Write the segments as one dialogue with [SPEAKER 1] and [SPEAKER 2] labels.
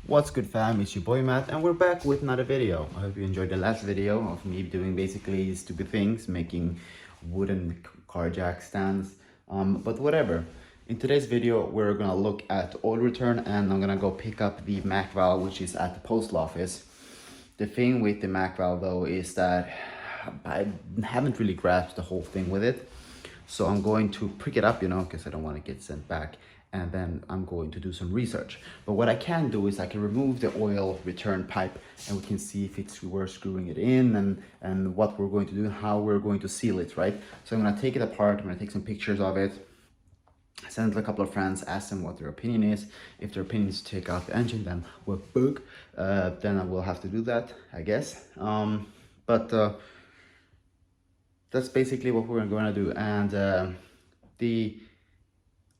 [SPEAKER 1] What's good fam, it's your boy Matt and we're back with another video. I hope you enjoyed the last video of me doing basically stupid things, making wooden car jack stands, but whatever. In today's video we're gonna look at oil return and I'm gonna go pick up the Mac valve which is at the post office. The thing with the Mac valve though is that I haven't really grasped the whole thing with it. So I'm going to pick it up, because I don't want to get sent back. And then I'm going to do some research. But what I can do is I can remove the oil return pipe and we can see if it's worth screwing it in and what we're going to do and how we're going to seal it, right? So I'm going to take it apart. I'm going to take some pictures of it, send it to a couple of friends, ask them what their opinion is. If their opinion is to take out the engine, then we're book. Then I will have to do that, I guess. That's basically what we're going to do. And the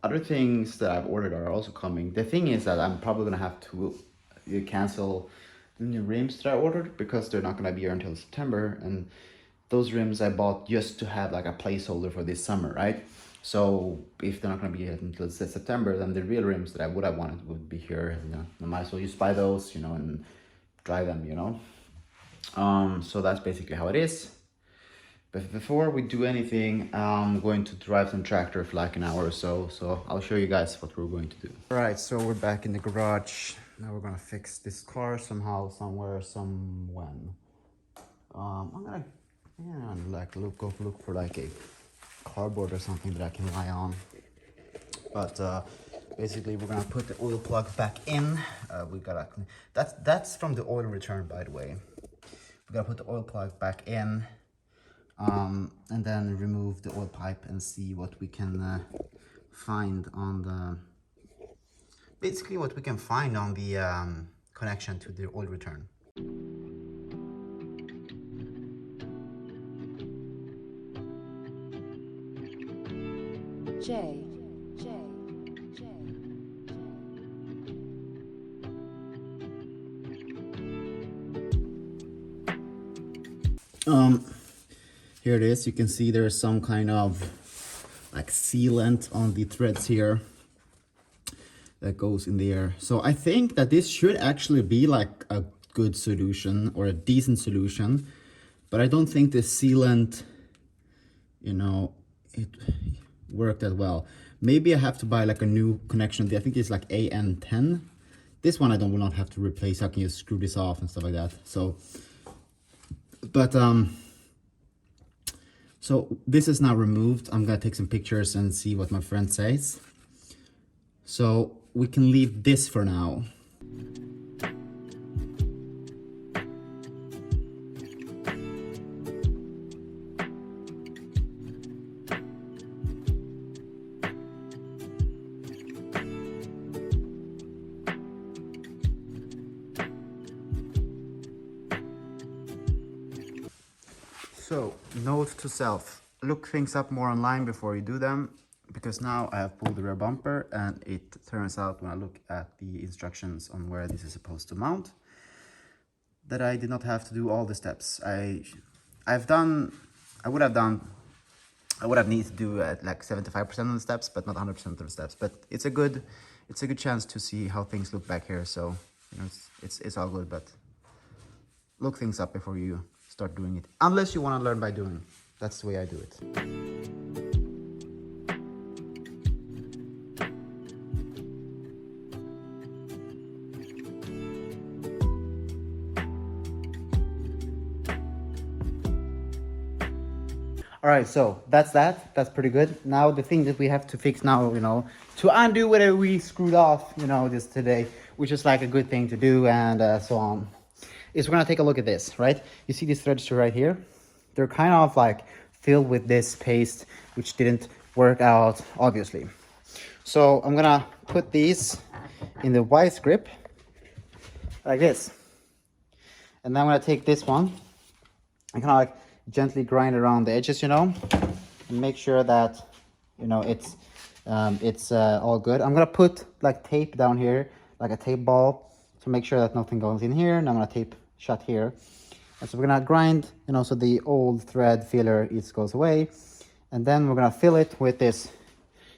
[SPEAKER 1] other things that I've ordered are also coming. The thing is that I'm probably going to have to cancel the new rims that I ordered because they're not going to be here until September. And those rims I bought just to have like a placeholder for this summer, right? So if they're not going to be here until September, then the real rims that I would have wanted would be here. I might as well just buy those, and drive them, So that's basically how it is. But before we do anything, I'm going to drive some tractor for like an hour or so. So I'll show you guys what we're going to do. All right, so we're back in the garage. Now we're gonna fix this car somehow, somewhere, when. I'm gonna look for like a cardboard or something that I can lie on. But basically we're gonna put the oil plug back in. That's from the oil return, by the way. We're gonna put the oil plug back in. And then remove the oil pipe and see what we can find on the connection to the oil return.
[SPEAKER 2] J.
[SPEAKER 1] Here it is. You can see there's some kind of like sealant on the threads here that goes in there. So I think that this should actually be like a good solution or a decent solution, but I don't think the sealant, it worked that well. Maybe I have to buy like a new connection. I think it's like AN10. This one I will not have to replace. I can just screw this off and stuff like that. So this is now removed. I'm gonna take some pictures and see what my friend says. So we can leave this for now. So, note to self, look things up more online before you do them, because now I have pulled the rear bumper and it turns out when I look at the instructions on where this is supposed to mount, that I did not have to do all the steps. I would have needed to do like 75% of the steps, but not 100% of the steps. But it's a good chance to see how things look back here. So, it's all good, but look things up before you start doing it, unless you want to learn by doing. That's the way I do it. All right, so that's pretty good. Now the thing that we have to fix now, to undo whatever we screwed off, just today, which is like a good thing to do and so on, is we're gonna take a look at this, right? You see these threads right here? They're kind of like filled with this paste, which didn't work out, obviously. So I'm gonna put these in the vice grip, like this. And then I'm gonna take this one and kind of like gently grind around the edges, and make sure that, it's all good. I'm gonna put like tape down here, like a tape ball, to make sure that nothing goes in here, and I'm gonna tape shut here. And so we're gonna grind, so the old thread filler goes away, and then we're gonna fill it with this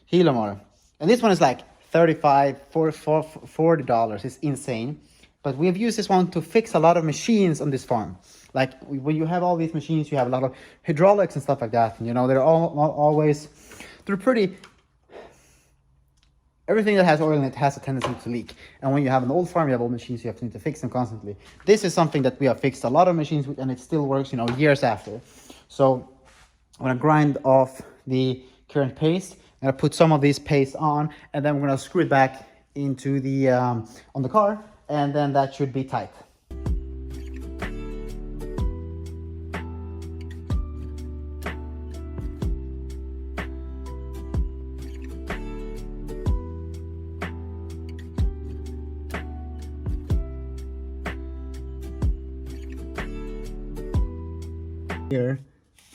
[SPEAKER 1] Hilo motor. And this one is like $40. It's insane.
[SPEAKER 2] But we have used this one to fix a lot of machines on this farm. Like when you have all these machines, you have a lot of hydraulics and stuff like that. And, you know, they're always, they're pretty, everything that has oil in it has a tendency to leak. And when you have an old farm, you have old machines, you have to need to fix them constantly. This is something that we have fixed a lot of machines with, and it still works, you know, years after. So I'm gonna grind off the current paste. I'm gonna put some of this paste on, and then we're gonna screw it back into the on the car, and then that should be tight. Here,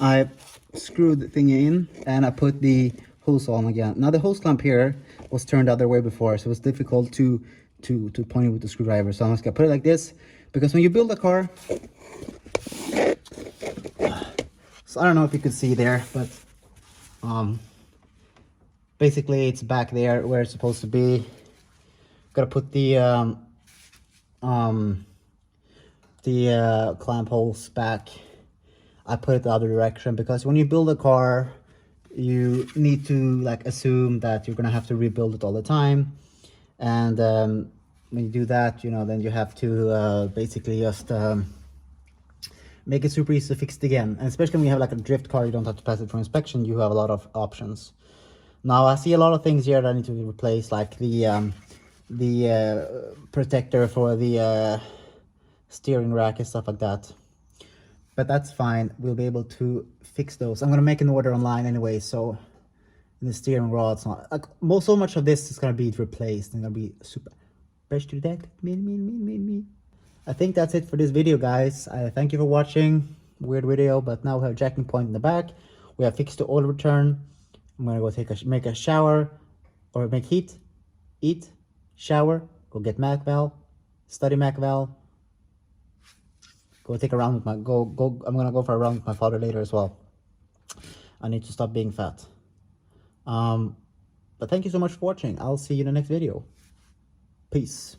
[SPEAKER 2] I screwed the thing in and I put the hose on again. Now the hose clamp here was turned the other way before, so it was difficult to point it with the screwdriver. So I'm just gonna put it like this, because when you build a car, so I don't know if you could see there, but basically it's back there where it's supposed to be. Gotta put the clamp holes back. I put it the other direction because when you build a car, you need to like assume that you're gonna have to rebuild it all the time, and when you do that, you know, then you have to basically just make it super easy to fix it again. And especially when you have like a drift car, you don't have to pass it for inspection. You have a lot of options. Now I see a lot of things here that I need to replace, like the protector for the steering rack and stuff like that. But that's fine. We'll be able to fix those. I'm gonna make an order online anyway, so the steering rod's not like so much of this is gonna be replaced and gonna be super. Best to that. Me. I think that's it for this video, guys. Thank you for watching. Weird video, but now we have a jacking point in the back. We have fixed the oil return. I'm gonna go make a shower, or make heat, eat, shower, go get Mac valve, study Mac valve. Go take a round with my I'm gonna go for a round with my father later as well. I need to stop being fat. But thank you so much for watching. I'll see you in the next video. Peace.